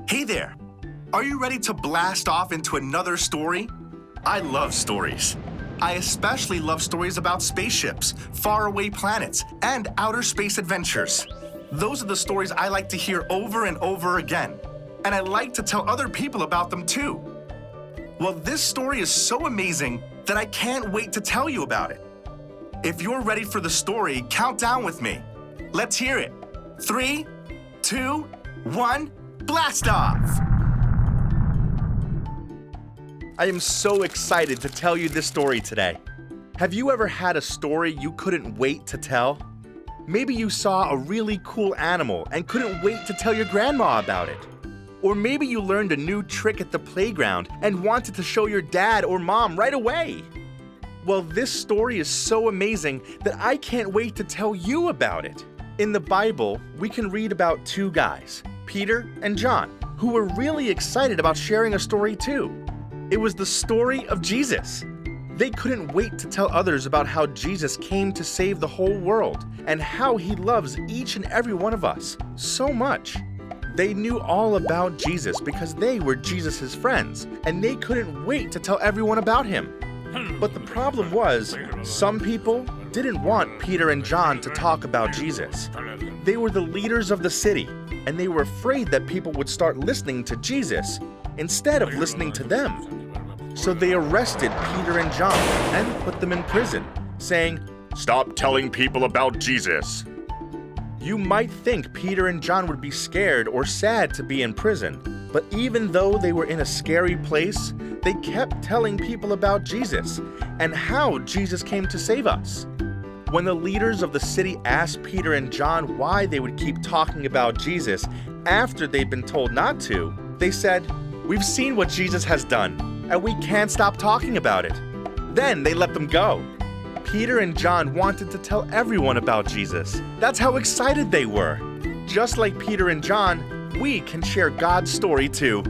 Hey there! Are you ready to blast off into another story? I love stories. I especially love stories about spaceships, faraway planets, and outer space adventures. Those are the stories I like to hear over and over again, and I like to tell other people about them too. Well, this story is so amazing that I can't wait to tell you about it. If you're ready for the story, count down with me. Let's hear it. 3, 2, 1, blast off! I am so excited to tell you this story today. Have you ever had a story you couldn't wait to tell? Maybe you saw a really cool animal and couldn't wait to tell your grandma about it. Or maybe you learned a new trick at the playground and wanted to show your dad or mom right away. Well, this story is so amazing that I can't wait to tell you about it. In the Bible, we can read about two guys, Peter and John, who were really excited about sharing a story too. It was the story of Jesus. They couldn't wait to tell others about how Jesus came to save the whole world and how he loves each and every one of us so much. They knew all about Jesus because they were Jesus' friends, and they couldn't wait to tell everyone about him. But the problem was, some people didn't want Peter and John to talk about Jesus. They were the leaders of the city, and they were afraid that people would start listening to Jesus instead of listening to them. So they arrested Peter and John and put them in prison, saying, "Stop telling people about Jesus." You might think Peter and John would be scared or sad to be in prison, but even though they were in a scary place, they kept telling people about Jesus and how Jesus came to save us. When the leaders of the city asked Peter and John why they would keep talking about Jesus after they'd been told not to, they said, "We've seen what Jesus has done, and we can't stop talking about it." Then they let them go. Peter and John wanted to tell everyone about Jesus. That's how excited they were. Just like Peter and John, we can share God's story too.